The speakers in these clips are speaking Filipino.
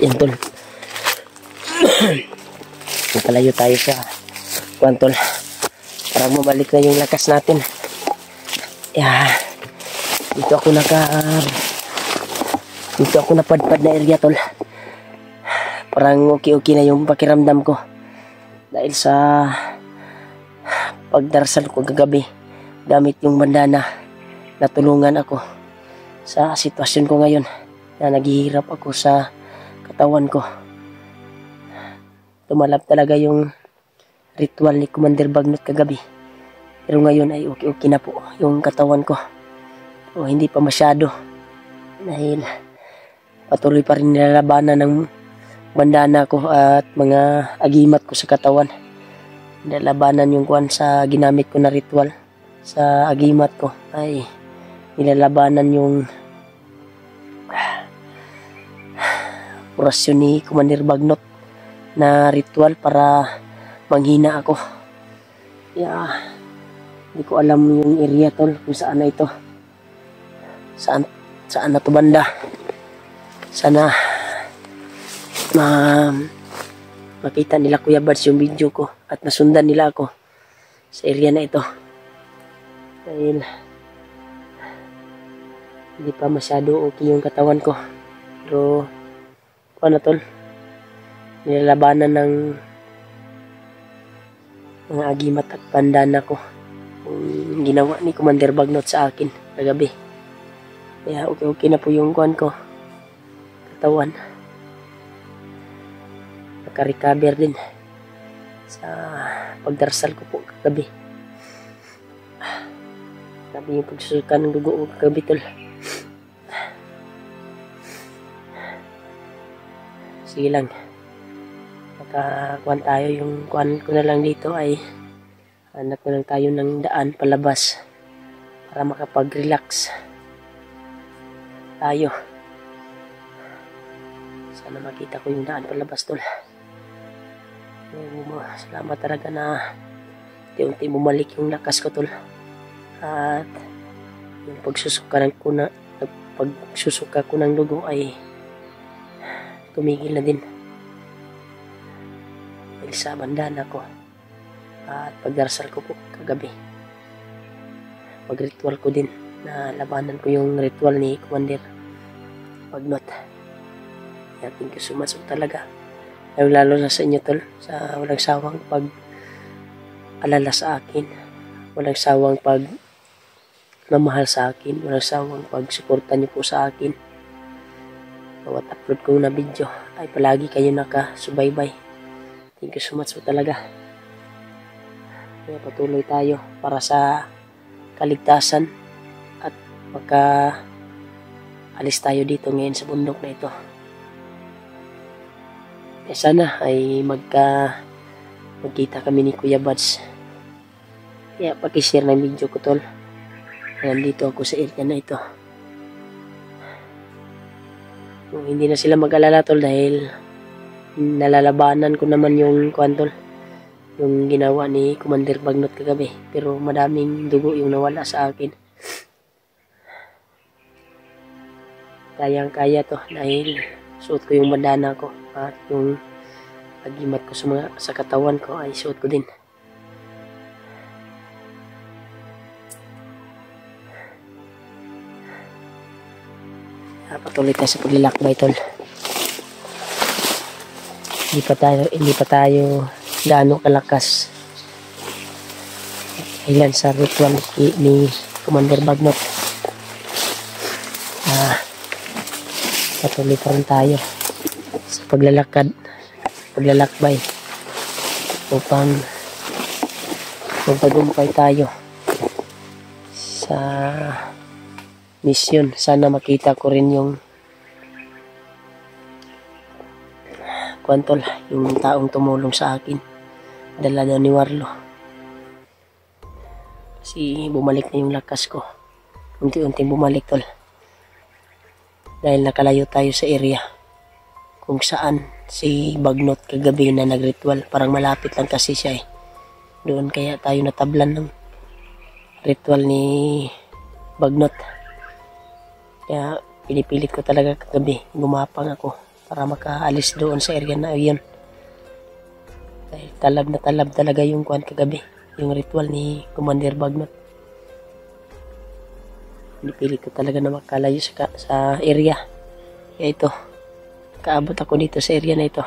Yan tol. Nakalayo tayo sa kuwan tol. Para bumalik na yung lakas natin. Dito ako napadpad na area tol. Parang okay na yung pakiramdam ko. Dahil sa pagdarasal ko kagabi, gamit yung bandana, natulungan ako sa sitwasyon ko ngayon na naghihirap ako sa katawan ko. Tumalab talaga yung ritual ni Commander Bagnot kagabi. Pero ngayon ay okay na po yung katawan ko. O hindi pa masyado. Dahil patuloy pa rin nilalabanan ng bandana ko at mga agimat ko sa katawan. Nilalabanan yung kuwan sa ginamit ko na ritual. Sa agimat ko ay nilalabanan yung orasyon ni Commander Bagnot na ritual para manghina ako. Hindi ko alam yung area tol kung saan na ito. Saan na to banda. Sana makita nila Kuya Bads yung video ko at masundan nila ako sa area na ito. Dahil hindi pa masyado okay yung katawan ko. Pero ano tol, nilalabanan ng mga agimat at bandana ko yung ginawa ni Commander Bagnot sa akin kagabi. Kaya okay na po yung kuwan ko, katawan. Naka-recover din sa pagdarasal ko po kagabi. Sabi yung pagsusukan ng dugo ko kagabi tol. Sige lang, makakuan tayo. Yung kuan ko na lang dito ay hanap na lang tayo ng daan palabas para makapag-relax tayo. Sana makita ko yung daan palabas tol. Salamat talaga na unti-unti bumalik yung lakas ko tol. At yung pagsusuka ko ng dugo ay tumigil na din dahil sa bandana ko at pagdarasal ko po kagabi. Pag-ritual ko din na labanan ko yung ritual ni Commander Bagnot. Thank you so much talaga. Lalo na sa inyo tol, sa walang sawang pag-alala sa akin, walang sawang pag-mamahal sa akin, walang sawang pag-suporta niyo po sa akin. Bawat upload ko na video ay palagi kayo nakasubaybay. Thank you so much po talaga. Kaya patuloy tayo para sa kaligtasan at alis tayo dito ngayon sa bundok na ito. Kaya sana ay magkita kami ni Kuya Bads. Kaya pakishare ng video ko tol. Nandito ako sa area na ito. Hindi na sila mag-alala tol dahil nalalabanan ko naman yung kuwan tol, yung ginawa ni Commander Bagnot kagabi. Pero madaming dugo yung nawala sa akin. Kayang-kaya to dahil suot ko yung bandana ko at yung agimat ko sa katawan ko ay suot ko din. Patuloy tayo sa paglalakbay tol. Hindi pa tayo gaano kalakas ilan sa ritual ni Commander Bagnot. Patuloy pa rin tayo sa paglalakbay upang magtagumpay tayo sa mission. Sana makita ko rin yung kwantol, yung taong tumulong sa akin, dala na ni Warlo. Kasi bumalik na yung lakas ko, unti-unti bumalik tol, dahil nakalayo tayo sa area kung saan si Bagnot kagabi na nagritual. Parang malapit lang kasi siya doon kaya tayo natablan ng ritual ni Bagnot. Kaya pinipilit ko talaga kagabi, gumapang ako para makaalis doon sa area na yun. Dahil talab na talab talaga yung kuwan kagabi, yung ritual ni Commander Bagnot. Pinipilit ko talaga na makalayo sa area. Kaya ito, kaabot ako dito sa area na ito.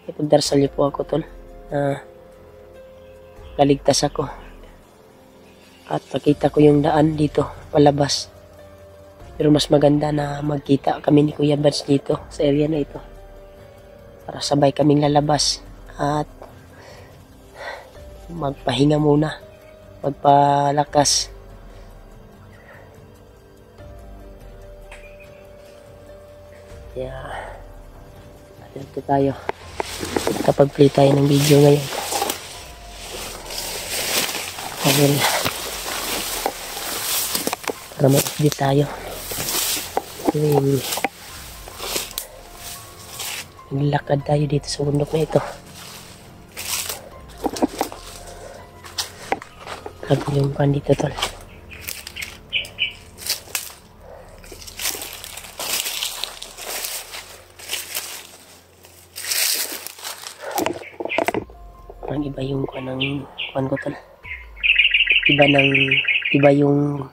Ipagdarasal niyo po ako, tol, na kaligtas ako. At nakita ko yung daan dito, palabas. Pero mas maganda na magkita kami ni Kuya Bads dito sa area na ito. Para sabay kaming lalabas at magpahinga muna, magpalakas. Kaya, ito tayo. Kapag play tayo ng video ngayon. Dahil, para ma-update tayo. Naglakad tayo dito sa bundok na ito. Grabe yung pan dito, tol. Parang iba yung kuan ko, tol. Iba yung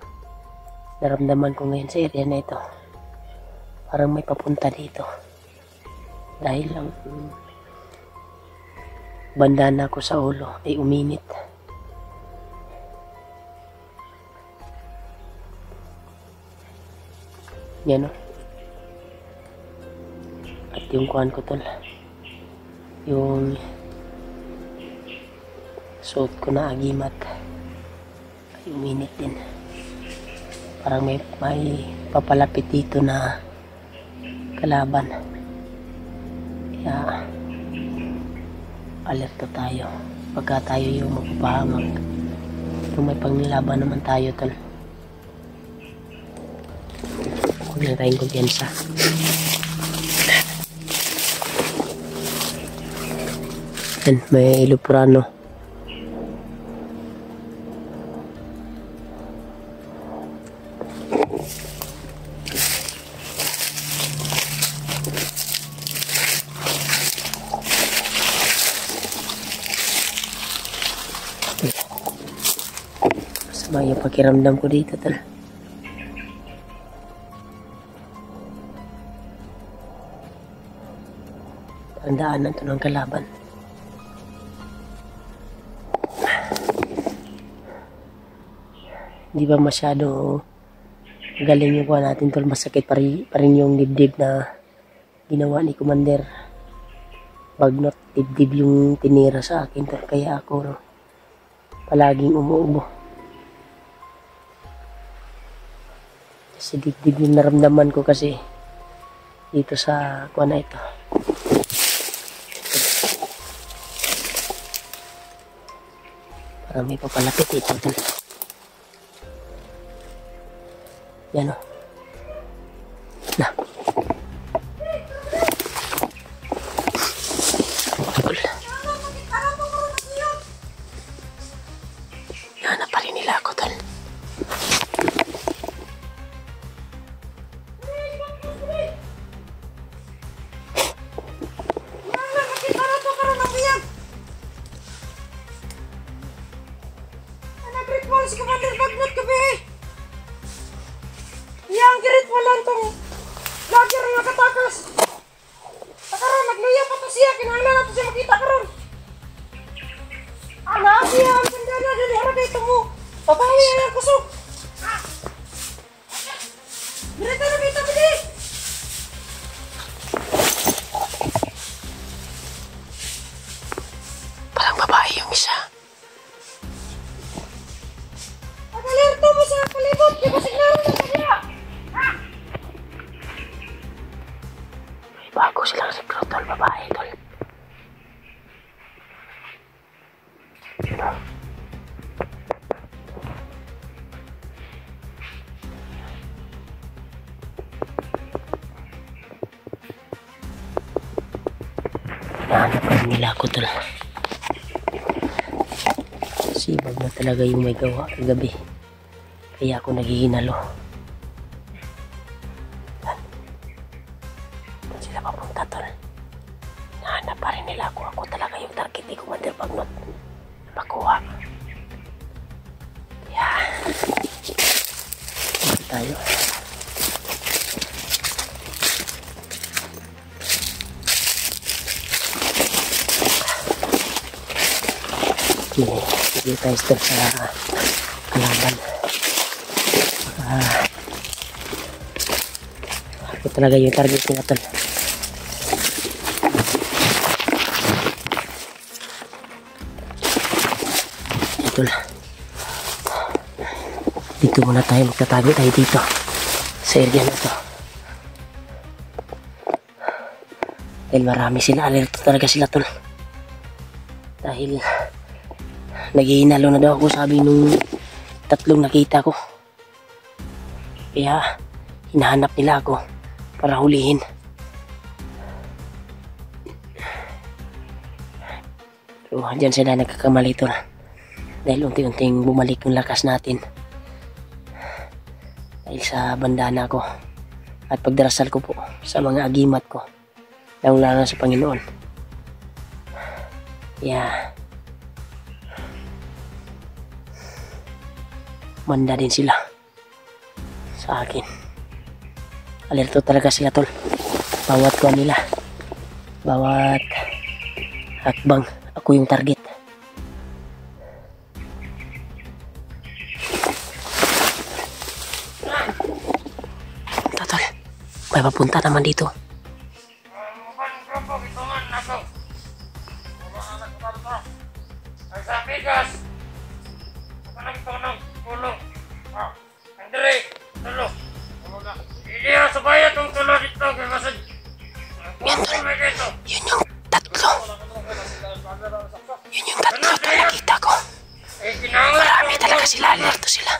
naramdaman ko ngayon sa area na ito. Parang may papunta dito. Dahil lang bandana ko sa ulo ay uminit. Yan o. At yung kuhan ko, tol, yung suot ko na agimat ay uminit din. Parang may papalapit dito na kalaban. Kaya alerto tayo pagka tayo yung magpapahamag. Kung may panglilaban naman tayo, tol, huwag na tayong kumpiyansa. Yan, may iluprano. Masama yung pakiramdam ko dito, tol. Ang daanan to ng kalaban. Di ba masyado galing yung kuha natin, tol? Masakit pa rin yung dibdib na ginawa ni Commander Bagnot. Dibdib yung tinira sa akin, tol. Kaya ako, no, palaging umuubo. Kasi dibdib yung naramdaman ko kasi dito sa kuha na ito. Parang may papalapit ito, tol. Yan o. Na. Tol. Yan, pa rin nila ako, tol. Si Commander Bagnot gabi. Yang girit mo lang tong lager nga katakas. Takaroon, nagluya pa to siya. Kinahanglan nato siya makita karon. Ana siya ang sandala dali ara kay tumo. Papawi ang kusog. Direta na kita bili. Parang babae yung isa. Alerto mo sa kalibot, di ba signalan na kanya? May bago silang recruit, tol, babae, tol. Nahanap pa rin nila ako, tol. Sibag na talaga yung may gawa kagabi. Kaya ako naghihinalo. Saan sila papunta? talaga yung target ni Commander Bagnot na makuha. Yan. Ito tayo. Sige tayo start sa kalaban. Ito talaga yung target nila tol. Ito lang. Dito muna tayo, magtatago tayo dito sa area na to. Dahil marami sila, alerto talaga sila tol. Dahil naghihinalo na daw ako, sabi nung tatlong nakita ko. Kaya hinahanap nila ako para hulihin. Pero dyan sila nagkakamali tol. Dahil unti-unting bumalik yung lakas natin. Dahil sa bandana ko at pagdarasal ko po sa mga agimat ko. Lalo sa Panginoon. Kaya manda din sila sa akin. Alerto talaga sila tol. Bawat kuha nila, bawat hakbang, ako yung target. Tol, may papunta naman dito. Yun yung tatlo. Yun yung tatlo na nakita ko. Marami talaga sila, alerto sila.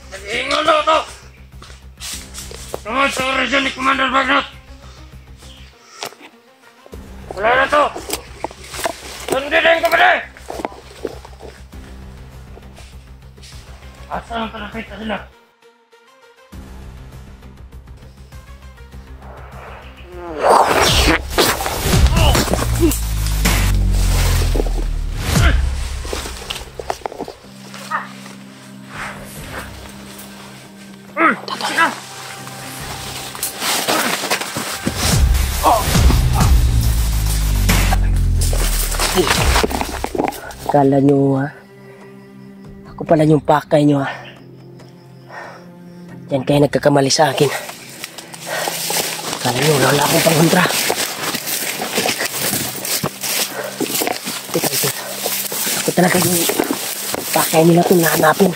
Nag-iingal daw to. Tungod sa orisyon ni Commander Bagnot. Wala na to. Sundin ko pa rin. Asa ang nakita sila? Kala nyo ako pala yung pakay nyo Yan kayo nagkakamali sa akin. Kala nyo wala akong pangontra. Ito. Ako talaga yung pakay nila itong nahanapin.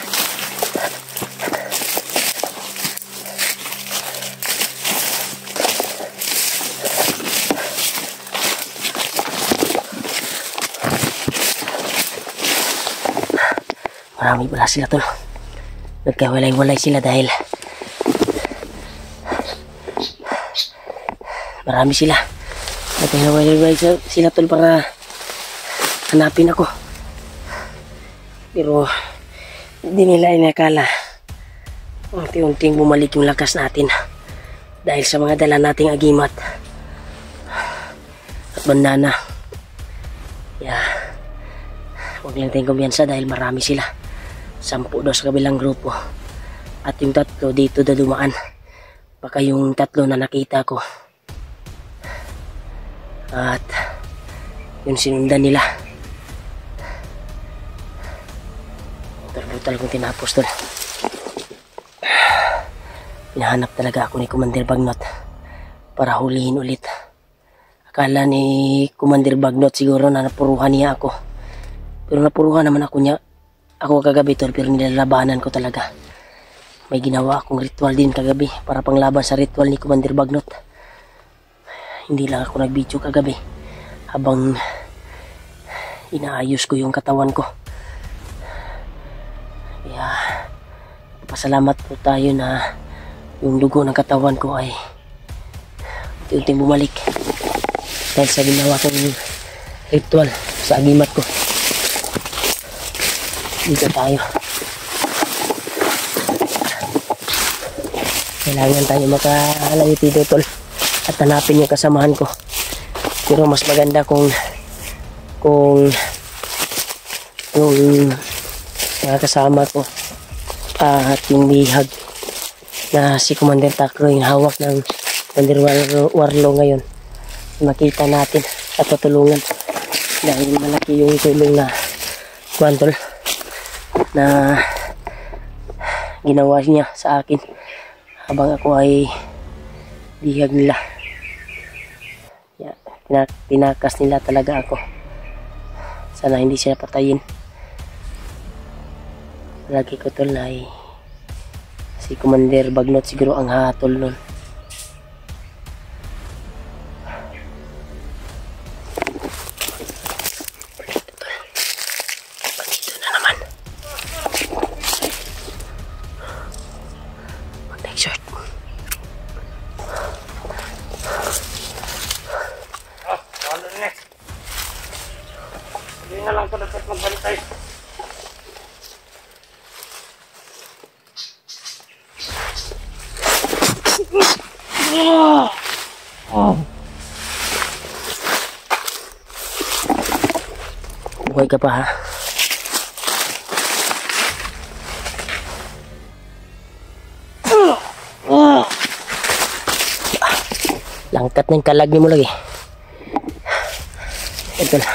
Marami pala sila tol. Nagkawalay-walay sila dahil marami sila. Nagkawalay-walay sila tol para hanapin ako. Pero hindi nila inakala unti-unting bumalik yung lakas natin dahil sa mga dala nating agimat at bandana. Huwag lang tayong kumpiyansa dahil marami sila. 10 daw sa kabilang grupo. At yung 3 dito na dumaan. Baka yung 3 na nakita ko. At yung sinundan nila. Brutal kong tinapos tol. Hinahanap talaga ako ni Commander Bagnot para hulihin ulit. Akala ni Commander Bagnot siguro na napuruhan niya ako. Pero napuruhan naman ako kagabi tol, pero nilalabanan ko talaga. May ginawa akong ritual din kagabi para panglaban sa ritual ni Commander Bagnot. Hindi lang ako nag-video kagabi habang inaayos ko yung katawan ko. Kaya pasalamat po tayo na yung dugo ng katawan ko ay unti-unting bumalik dahil sa ginawa kong ritual sa agimat ko. Dito tayo. Kailangan tayo makalayo dito tol at hanapin yung kasamahan ko. Pero mas maganda kung kung yung mga kasama ko at yung bihag na si Commander Takro yung hawak ng Commander Warlo ngayon, makita natin at tutulungan dahil malaki yung tulong na kwantol na ginawa niya sa akin habang ako ay bihag nila. Tinakas nila talaga ako. Sana hindi siya patayin. Lagi ko tol na si Commander Bagnot siguro ang hatol nun. Bandito na naman. Mag-next short. Ano na? Hindi na lang ito dapat magbantay. Buhay ka pa ha. Langkat ng kalag mo lagi. Ito na.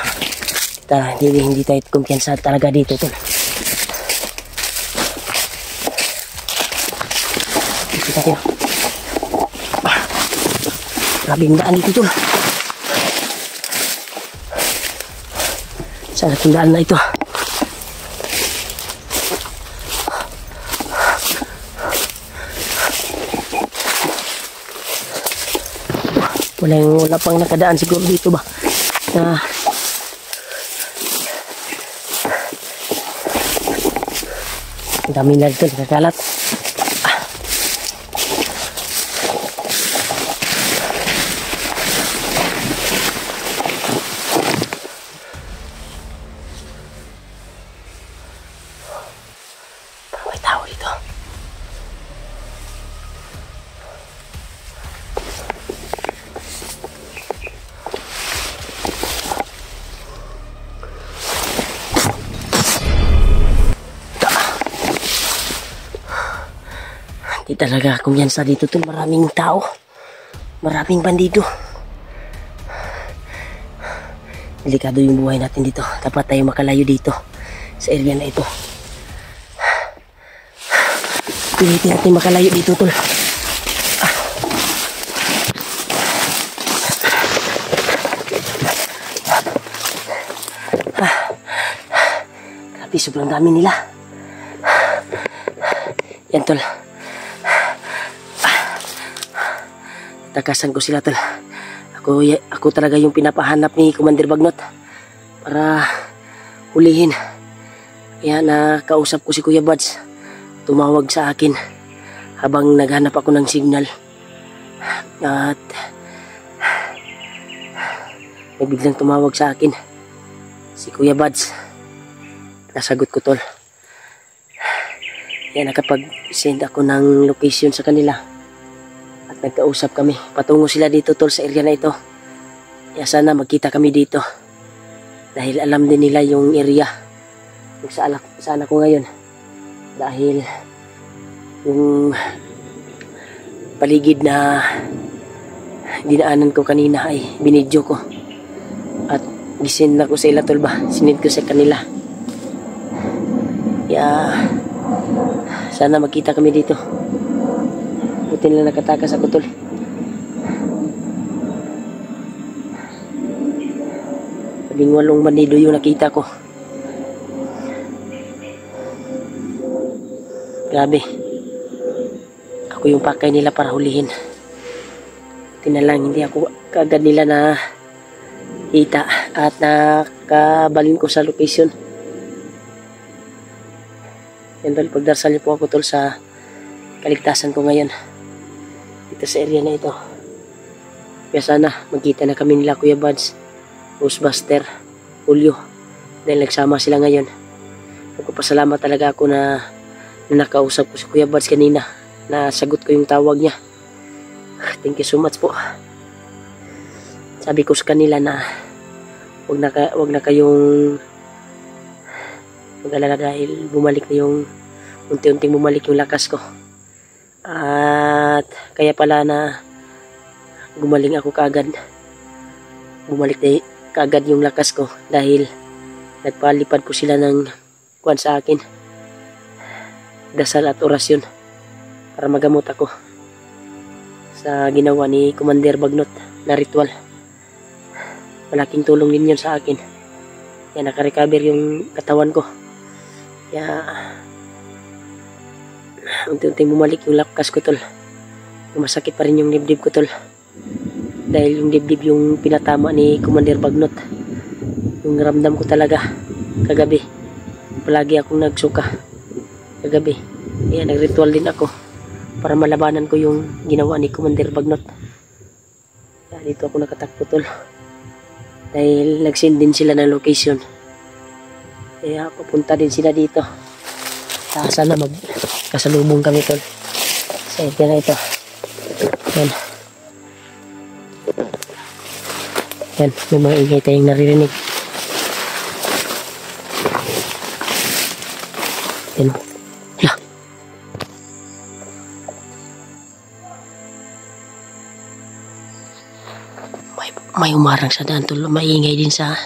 Hindi tayo kumpiyansa talaga dito tol. Dito tayo. Grabing daan dito tol. Sana tindaan na ito. Wala pang nakadaan siguro dito ba na ang dami na dito nakakalat. May tao dito. Hindi talaga kumyansa dito tol. Maraming tao. Maraming bandido. Delikado yung buhay natin dito. Dapat tayo makalayo dito sa area na ito. Pilitin natin makalayo dito tol. Grabe, sobrang dami nila. Yan tol. Takasan ko sila tol. Ako talaga yung pinapahanap ni Commander Bagnot para hulihin. Kaya nakausap ko si Kuya Buds. Tumawag sa akin habang naghanap ako ng signal. At biglang tumawag sa akin si Kuya Buds. Nasagot ko tol. Kaya nakapag-send ako ng location sa kanila. At nagkausap kami. Patungo sila dito tol sa area na ito. Kaya sana magkita kami dito. Dahil alam din nila yung area. Kung saan ako ngayon. Dahil yung paligid na dinaanan ko kanina ay binidyo ko. At gisend na ko sa ila tol ba. Sinid ko sa kanila. Kaya sana magkita kami dito. Buti nila nakatakas ako tol. Labing 8 bandido yung nakita ko. Grabe. Ako yung pakay nila para hulihin. Buti na lang hindi ako kaagad nila na kita at nakabalin ko sa location. Yan tol, pagdarasal niyo po ako tol sa kaligtasan ko ngayon dito sa area na ito. Kaya sana magkita na kami nila Kuya Buds, Ghostbuster, Julio, dahil nagsama sila ngayon. Nagpapasalamat talaga ako na nakausap ko si Kuya Buds kanina, na sagot ko yung tawag niya. Thank you so much po. Sabi ko sa kanila na wag na kayong mag-alala dahil bumalik na yung unti-unting bumalik yung lakas ko. At kaya pala na gumaling ako kaagad. Bumalik na kaagad yung lakas ko dahil nagpalipad po sila ng kuwan sa akin. Dasal at orasyon para magamot ako sa ginawa ni Commander Bagnot na ritual. Malaking tulong din yun sa akin. Kaya nakarecover yung katawan ko. Kaya unti-unting bumalik yung lakas ko, tol. Masakit pa rin yung dibdib ko, tol. Dahil yung dibdib yung pinatama ni Commander Bagnot. Yung ramdam ko talaga kagabi. Palagi akong nagsuka kagabi. Kaya nagritual din ako para malabanan ko yung ginawa ni Commander Bagnot. Kaya dito ako nakatakbo, tol. Dahil nag-send din sila ng location. Kaya pupunta din sila dito. Sana magkasalubong kami, tol. Sa ito na ito. Yan. Yan, may mga ingay tayong naririnig. Yan. Hala. May umarang sa daan, tol. Maingay din sa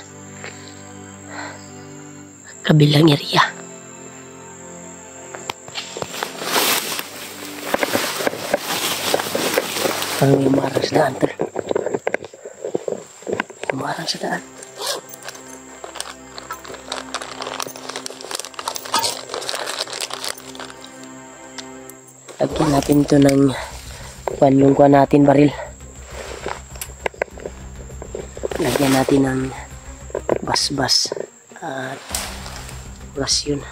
kabilang area. Parang may umarang sa daan, tol. Umarang sa daan. Lagyan natin ito ng yung kuha natin baril. Lagyan natin ng basbas at orasyon.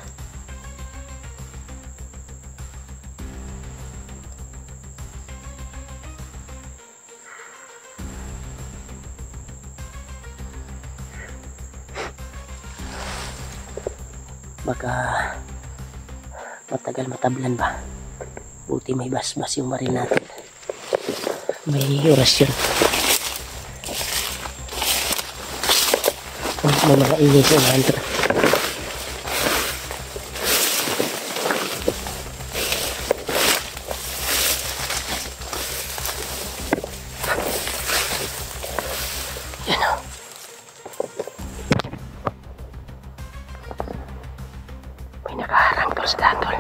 Baka matagal matablan ba? Buti may basbas yung baril natin. May orasyon. May mga ingay sa unahan, tol. Yan o. May nakaharang, tol, sa daan, tol.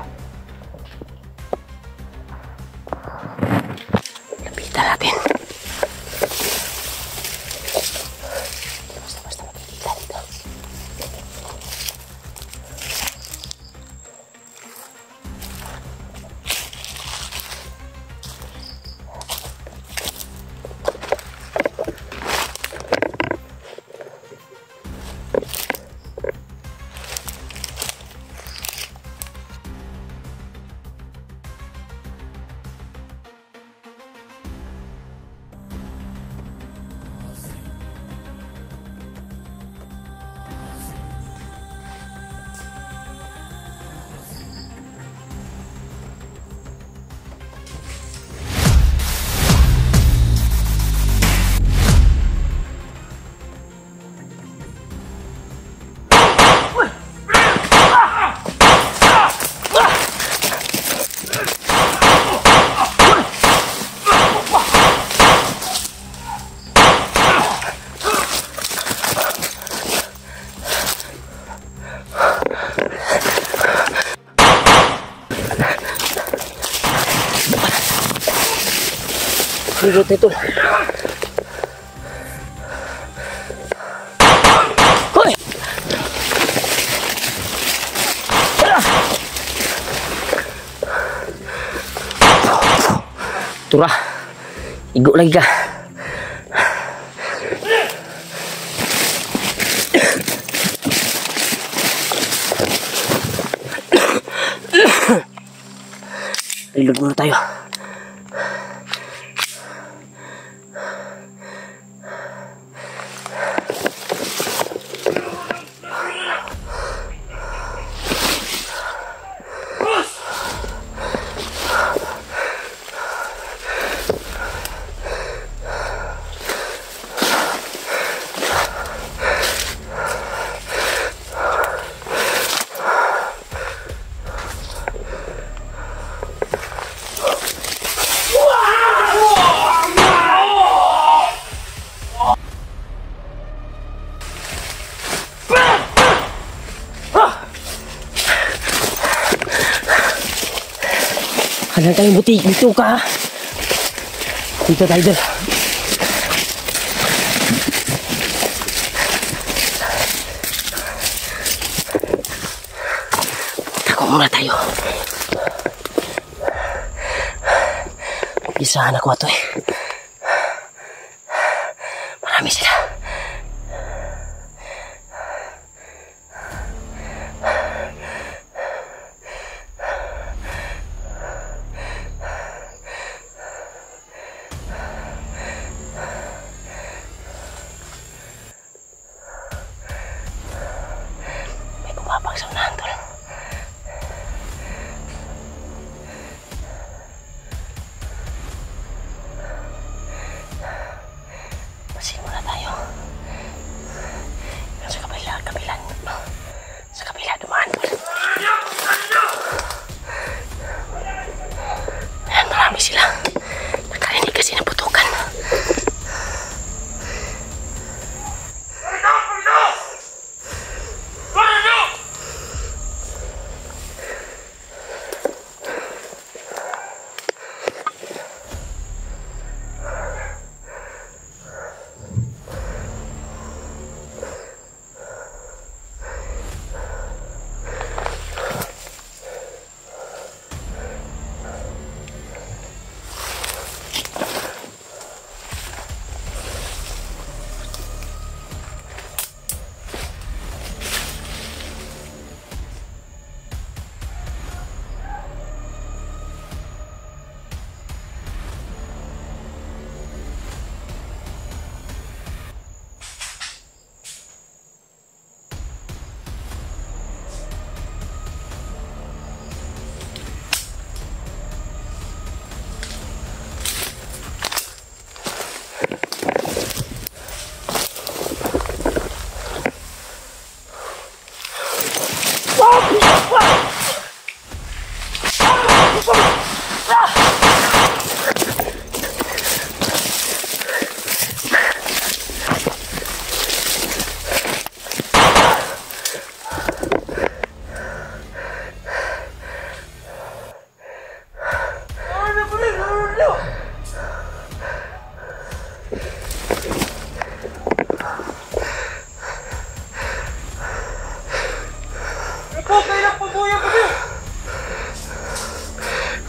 Lapitan natin. Basta makikita dito. Ligot ito. Hoy! Tura. Igo lagi ka. Reload muna tayo. Wala tayong buti. Dito ka. Dito tayo doon. Tako muna tayo. Umpisahan ako ito eh. Marami sila. May kumapag sa unahan tol. Pasin muna tayo. Sa kabila dumaan tol. Ayan, marami sila. Nakarinig kasi ng putukan.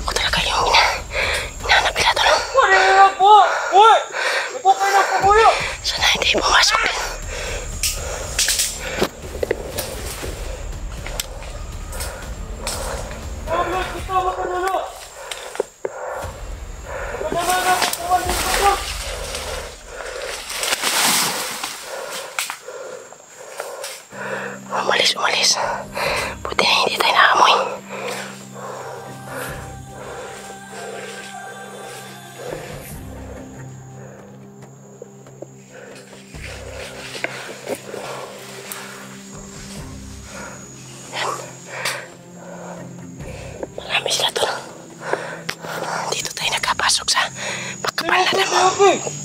Ako talaga yung hinahanap nila tol. Sana hindi pumasok. Umalis. Buti na hindi tayo naamoy. Marami sila doon. Dito tayo nakapasok sa pagkapanladan mo. Marami.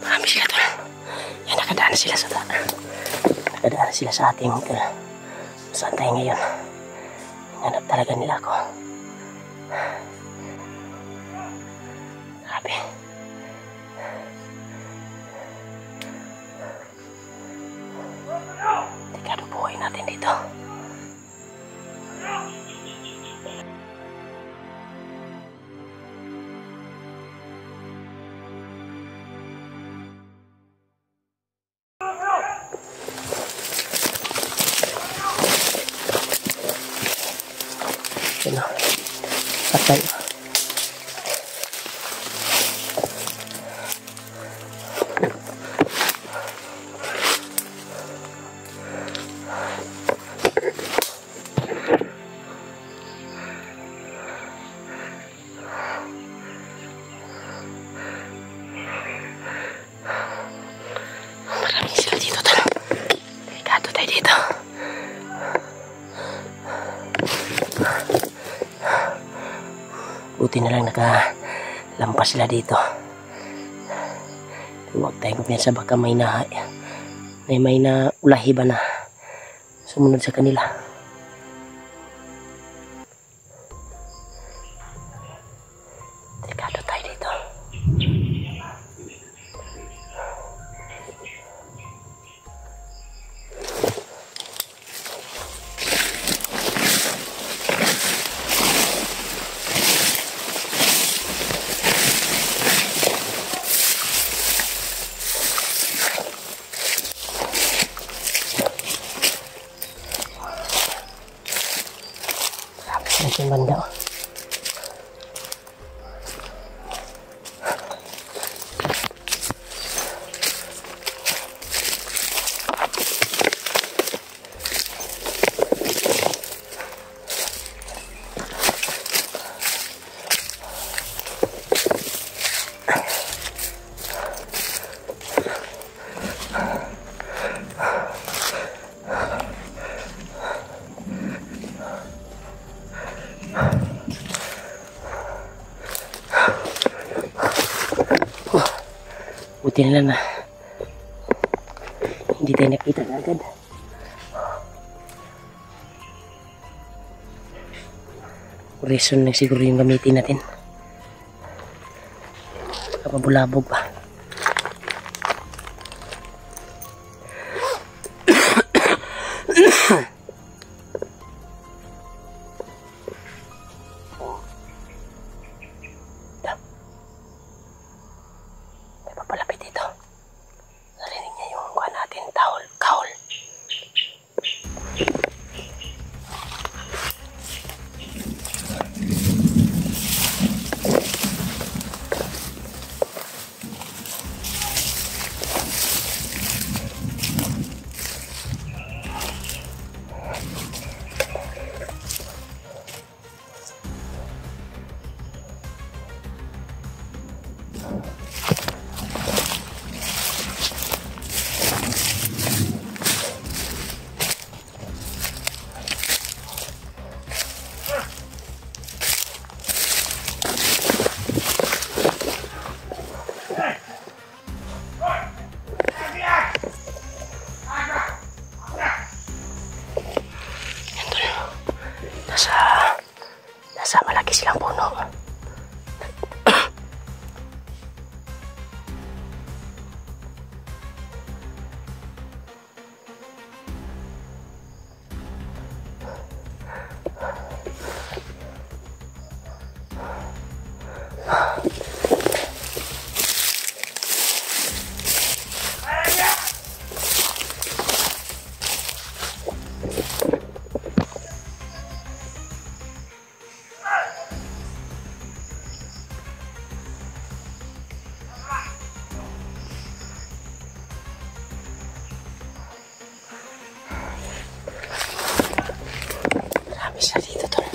Marami sila doon. Yan, nakadaan sila sa ating tol. Saan tayo ngayon? Hanap talaga nila ako. Grabe. Dekado buhay natin dito. Yun o. Patay. Maraming sila dito tol. Delikado tayo Buti na lang nakalampas sila dito. Huwag tayong kumpiyansa, baka may na ulahi ba na sumunod sa kanila. Delikado tayo dito. Yung banda. Buti na lang na hindi tayo nakita agad. Reason lang siguro yung gamitin natin. Kapabulabog pa. Papalapit dito. Narinig niya yung kuha natin, kaul. Nasa malaki silang puno. Isa dito tol.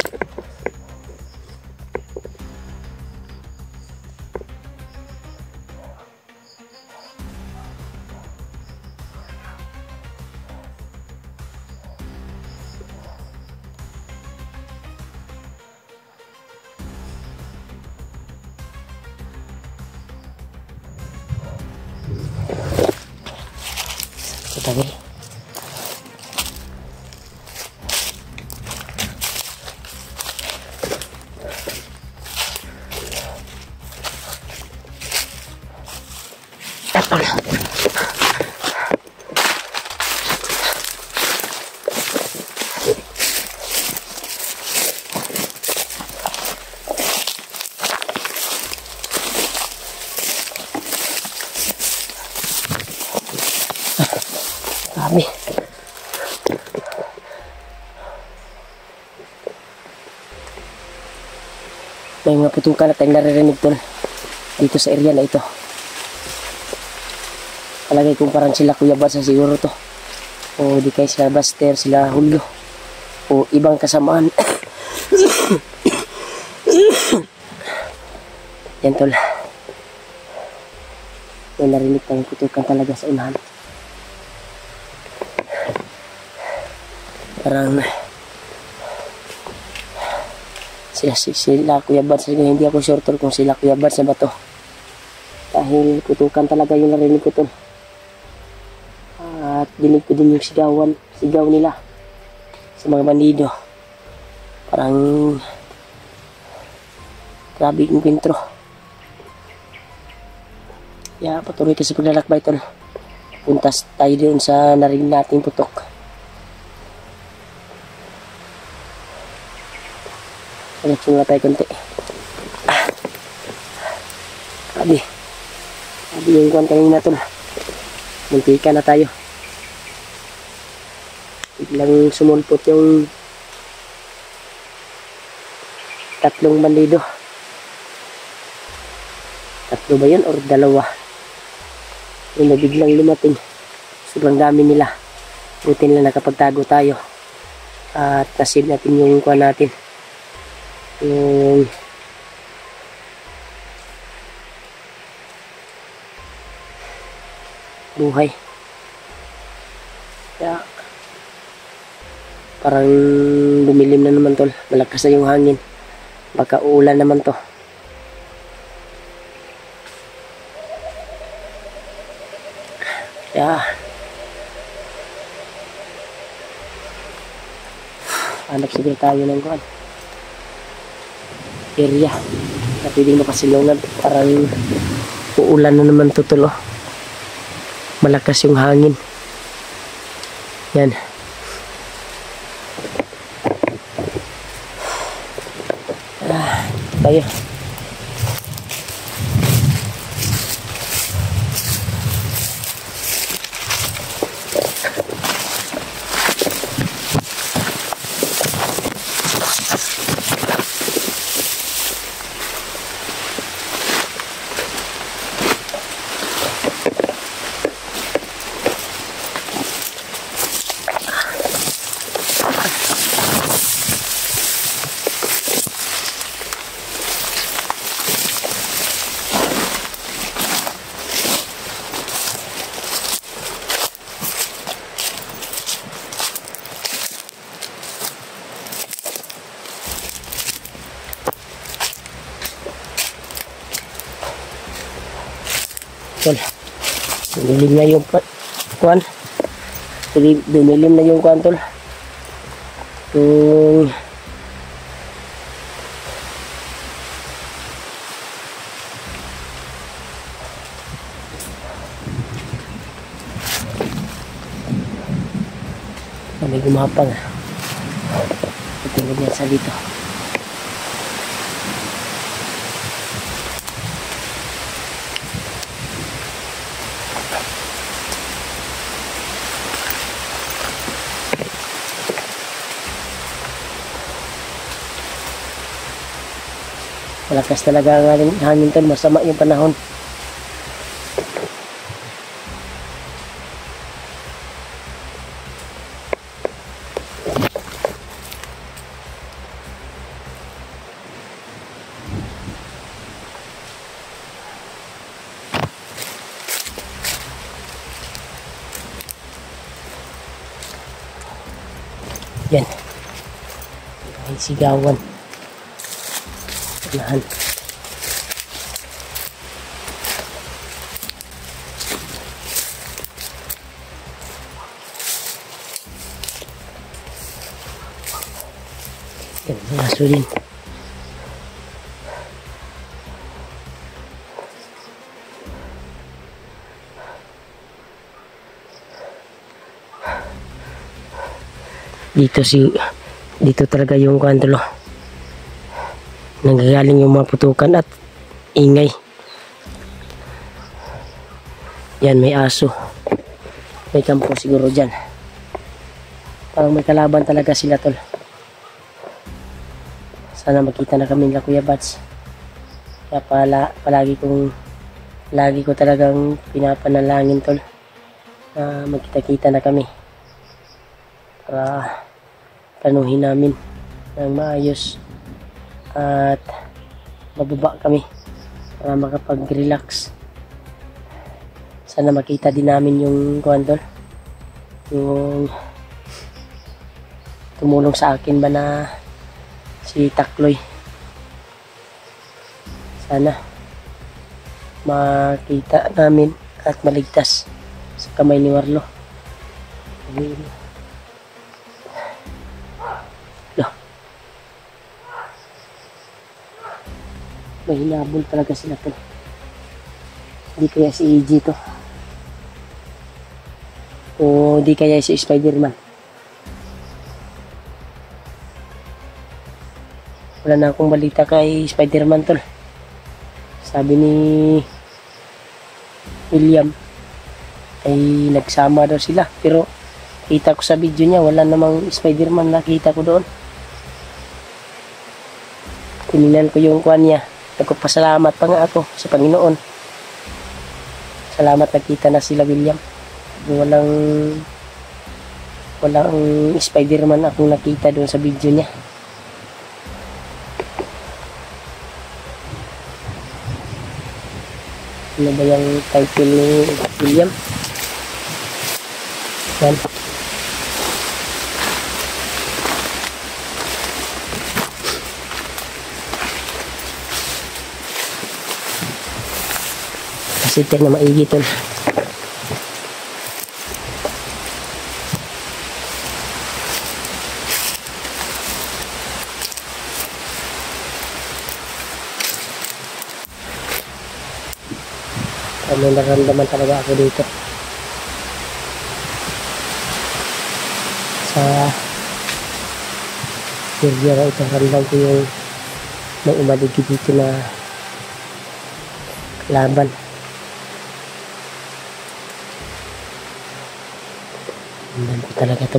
Sa tabi. Dami. May mga putukan at tayong naririnig tol dito sa area na ito. Palagay kong parang sila Kuya Bad sa siguro to, o di kaya sila Buster, sila Julio, o ibang kasamaan. Yan tol, may narinig tayong putukan talaga sa unahan. Parang sila Kuya Bads. Hindi ako sure tol kung sila Kuya Bads na ba to. Dahil putukan talaga yung narinig ko tol. At dinig ko din yung sigaw nila sa mga bandido. Parang grabe yung kwentro. Kaya patuloy tayo sa paglalakbay tol. Puntas tayo doon sa narinig nating putok. Diretso na tayo konti. Grabe yung kuwan kanina tol. Muntika na tayo. Biglang sumulpot yung 3 bandido. 3 ba yun or 2? Yung biglang lumating. Sobrang dami nila. Buti nila nakapagtago tayo. At nasave natin yung kuwan natin. Yung buhay. Kaya parang dumilim na naman tol. Malakas na yung hangin. Baka uulan naman to. Kaya hanap siguro tayo ng kuwan area na pwedeng makasilungan. Parang uulan na naman to tol. Malakas yung hangin. Yan. Tayo. Tol, dumilim na yung kuwan. Dumilim na yung kuwan tol. Yung may gumapang. Tingnan niya sa dito. Malakas talaga ang hangin tol. Masama yung panahon. Yan. May sigawan. Nahan. Yan, mga aso din. Dito talaga yung kantulo. Nanggagaling yung mga putukan at ingay. Yan, may aso. May kampo siguro dyan. Parang may kalaban talaga sila tol. Sana makita na kami nila Kuya Bads. Kaya palagi ko talagang pinapanalangin tol na magkita-kita na kami para planuhin namin ng maayos at mababa kami para makapag-relax. Sana makita din namin yung kuwantol, yung tumulong sa akin ba na si Takloy Sana makita namin at maligtas sa kamay ni Marlo. May hinabol talaga sila to. Hindi kaya si EG to. O di kaya si Spider-Man. Wala na akong balita kay Spider-Man tol. Sabi ni William ay nagsama daw sila. Pero kita ko sa video niya wala namang Spider-Man nakita ko doon. Tinignan ko yung kuha niya. Nagpapasalamat pa nga ako sa Panginoon. Salamat nakita na sila William. Walang Spider-Man akong nakita doon sa video niya. Ano ba yung title ni William? Yan. Kasi ito na maigi tol. May naramdaman talaga ako dito sa area na ito. Ramdam ko yung may umaligid dito na laban. Ramdam ko talaga ito.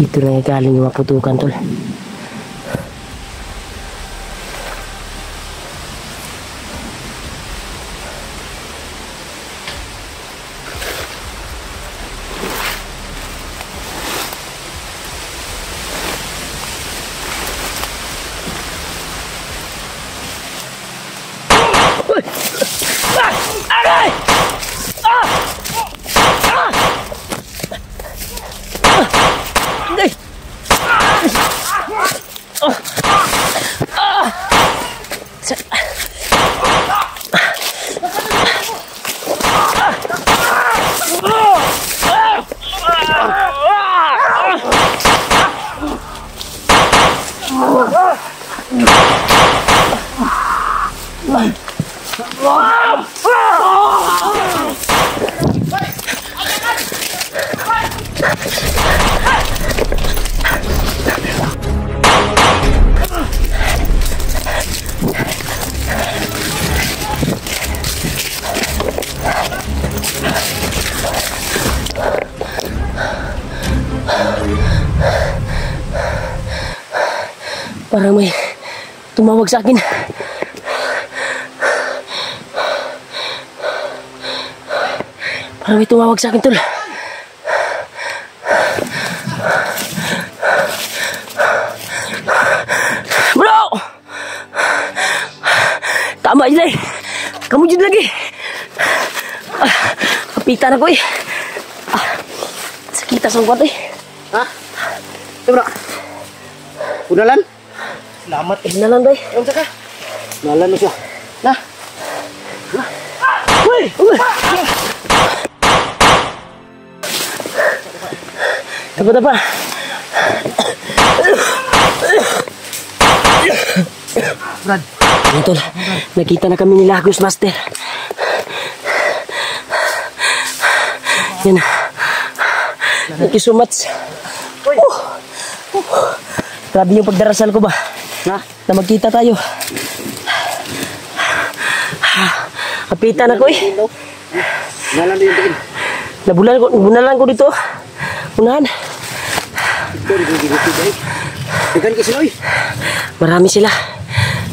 Dito na galing yung maputukan tol. Parang may tumawag sa akin. Parang may tumawag sa akin tol. Bro! Tama dyan eh. Kamu dyan lagi. Kapitan ako eh. Sakita sa kuwat eh. Ha? Ito bro. Unalan? Selamat nalan day. Yung saka. Nalan mo siya. Nah. Uy! Apa? Brad. Betul. Nakita na kami ni Lagos Master. Yan. Thank you so much. Grabe yung pagdarasal ko ba? Na magkita tayo. Kapitan ako eh. Nabunalan ko dito. Unahan. Degan kasi noy. Marami sila.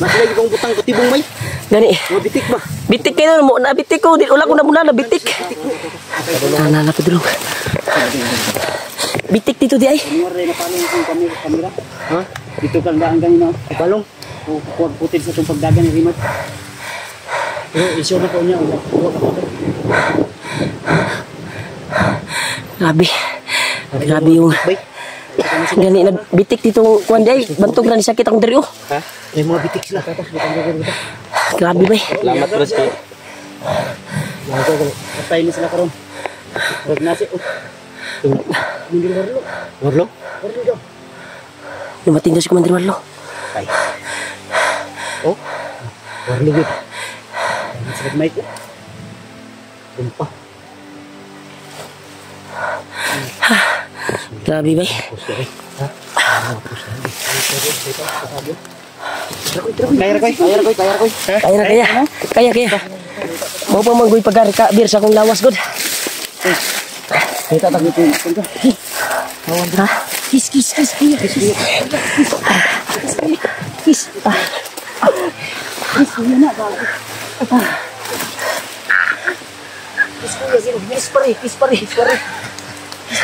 Mas lagi kong butang kutibong bay. Gani. Mabitik ba? Bitik kayo mo na bitik ko. Wala ko na muna na bitik. Nana Pedro. Bitik dito di ay. Ngayon na paano yung kamera? Ha? Dito ka lang ganyan na. Balong. Huwag putin sa itong pagdagan ng remote. Isyo na po niya. Grabe yung gani na bitik dito kuan di ay. Bantog na ni sakit akong diri oh. Ha? May mga bitik sila. Grabe bay. Salamat terus kay. Patay na sila karon. Huwag nasi. Hindi Warlo. Warlo? Warlo daw. Lumating daw si Commander Warlo. Ay. Oh. Warlo gud. Sa mic ko. Tumpa. Grabe bay. Kaya. Mau pa manggoy pagari ka bir sa akong lawas god. Kita tak gitu. Ha? Kis. Kis.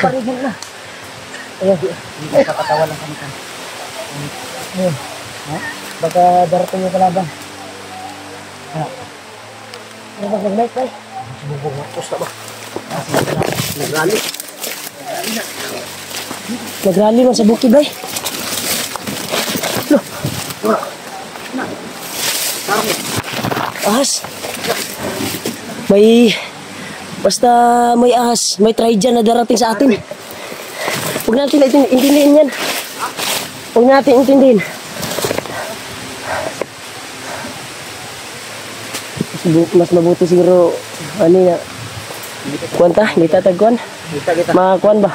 Pari na. Ayo, katawa lang kami kan. Ayun. Ha? Baka darating yung kalaban. Ha? Ano ba mag-night bay? Sububog na. Pusta ba? Nagrally. Nagrally man sa bukid bay. Loh. Ahas. Basta may ahas, may try dyan na darating sa atin. Huwag natin intindihin yan. Huwag natin intindihin. Mas mabuti siguro, ano na, kuwanta, hindi tatagkuhan. Makakuhan ba?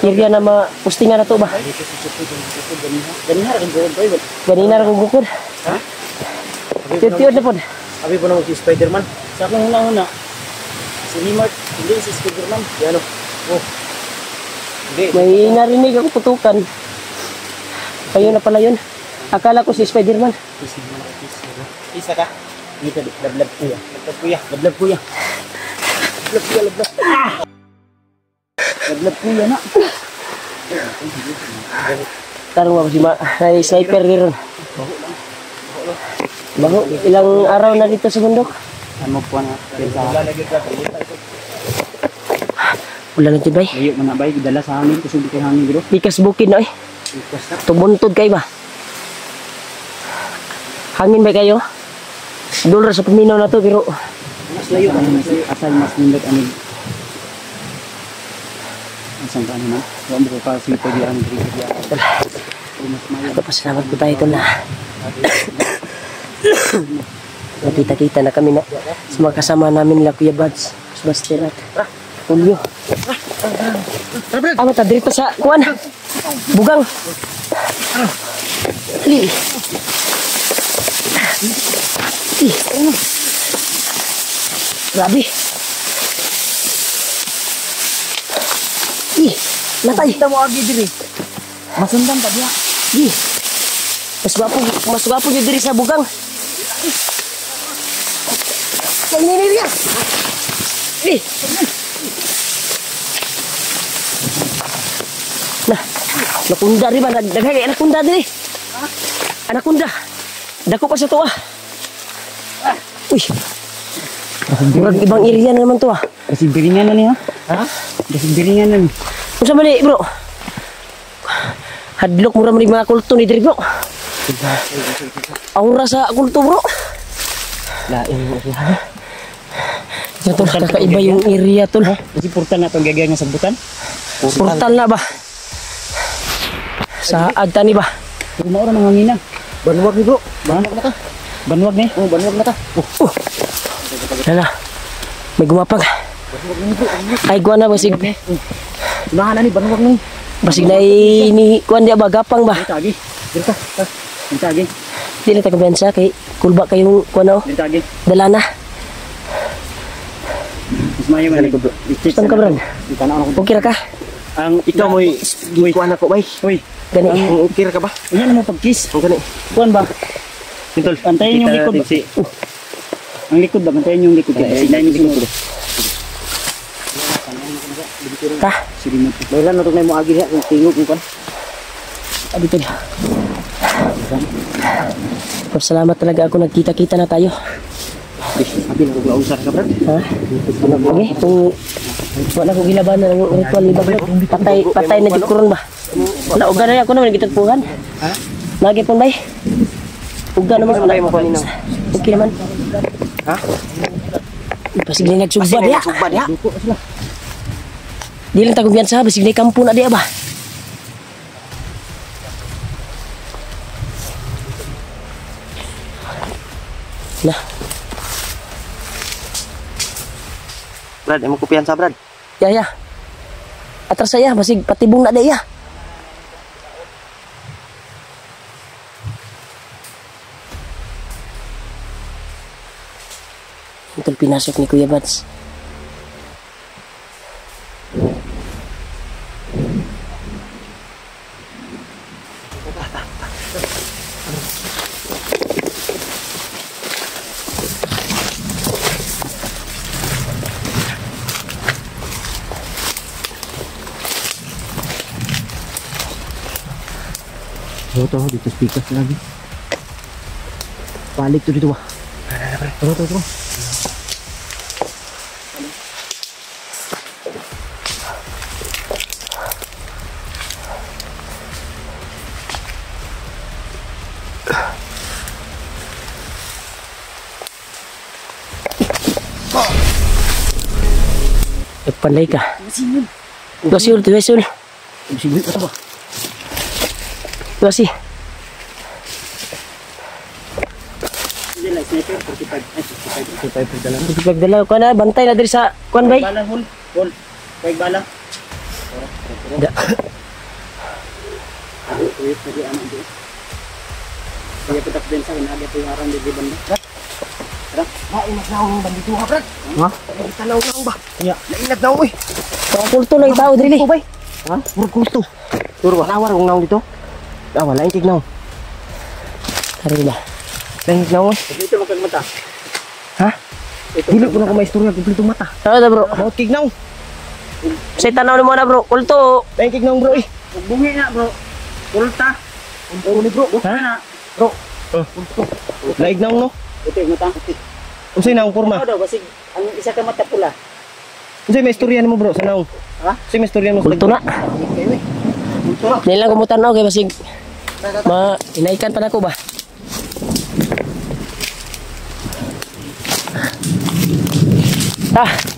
Area na ma-postingan na to ba? Ganina rin kong bukod. Ha? Tiyot na po. Abi po na si Spider-Man. Sa akong huna-huna, si Limart, hindi si Spider-Man. Yan o. Oh. May narinig ako putukan. Kayo na pala yun. Akala ko si Spider-Man. Isa ka? Dito, lablab kuya. Lablab kuya na. Tarong ako si may sniper rin. Bago, ilang araw na dito sa bundok? Ano po na? Wala na tibay. Layo mo na ba? Dala sa hangin. Kusog kay hangin bro. Ikas bukid na eh. Tumuntod kayo ba? Hangin ba kayo? Doon sa paminaw na to pero Mas layo. Asal mas nindot anig. Asal ka naman? Huwag mo ko kasi pwede ang grigid yan. Mas mayo. pasalamat po tayo ito na. Nakita-kita na kami na sa mga kasama namin nila Kuya Bads, Sebastian at Julio. Mata dito sa kuwan. Bugang. Ali. Grabe. Natay. Kita mo agi diri. Masundan pa dia. Mas gwapo yun diri sa bugang. Ini dia. Nah, nakunda rin ba? Nagagay, anakunda diri. Anakunda. Dako pa sa to ah. Uy. Ibang area na naman to ah. Kasi biringan na niya. Ha? Kasi biringan na niya. Kung sa mali bro. Hadlok mura man mga kulto ni diri bro. Aura sa kulto bro. Lain mo siya. Ito kakaiba yung area tol. Kasi portal na itong gagawin ng sagbutan. Portal na ba? Sa agtani ba? Pero maura ng hangina. Banwag ni bro. Banwag na ka. Banwag ni? Oo, banwag na ka. Lala. May gumapang. Ay guana basig. Unahan na ni banwag ni. Basig na ini kuan dia ba gapang ba? Dito agi. Dito. Dito agi. Dili ta kumpensa kay kulba kayong kuan oh. Dito agi. Dala na. Ismayo man ko bro. Saan ka bro? Okay ra ka? Ang Ikaw mo'y kuha na ko, bay. Uy, Gani. Ang okay ra ka ba? yan mo pag-kiss. Ang gani. Kuan ba? Tol, Antayin yung kita likod ba? natin si Ang likod ba? Bantayan yung likod. Sinayin yung sunod. Ta. Silimot. Mayroon na ito na mo agi niya. Kung tingog mo kan. Dito na. Salamat talaga ako. Nagkita-kita na tayo. Abi na kung usar ka, Brad. Ha? Okay, kung wala ko gilabanan ng ritual ni Baglo, patay na jud kurang ba? Wala uga na ako naman gitagpuhan. Ha? Lagi pon bay. Uga naman wala mo kanino. Okay naman. Ha? Basig na nagsugba dia. Sugba dia. Di lang tagong biyansa, basig na kampo na dia ba? Nah, Brad, emo kupian sa Brad. ya. Atras saya, basig patibong na dia. Itu pinasok ni Kuya Bats. Ito, dito speakers lagi. Balik tuh dito ba? Tunggu. Pandai ka. Tuasul. Sige, ito ba? Tuasi. Hindi lang, sniper, 45. 55 dalam. Pagdala ko na, bantay na diri sa kuan bay. Bala, hol. Kaig bala. Da. Tuyot na di anak di. Kaya pitak din sa kinagay ito yung harang di banda. Tara. Mainat na akong bandito ha, Brad. Ha? Tanaw lang ba? Ya, nainat na ako eh. Kulto lang tao diri. Bay. Ha? Puro kulto. Puro ba? Nawar kong naong dito. Wala yung tignaw. Karon ba? Lain tignaw eh. Dito magkagmata. Ha? Dili ko na ko maistorya kumpletong mata. Ano da bro? Mau tignaw. Say tanaw ni mo na bro. Kulto. Lain tignaw bro eh. Bungi na bro. Kulta. Puro ni bro. Ha na. Bro. Lain tignaw no. Puti mata. Unsay naong kurma? Ano daw basig ang isa ka mata pula. Unsay may istorya mo bro sa naong? Ha? Unsay may istorya mo sa Kulto na. Kulto na. Dili lang kumutan na kay basig. Inaikan pa na ko ba? Ah.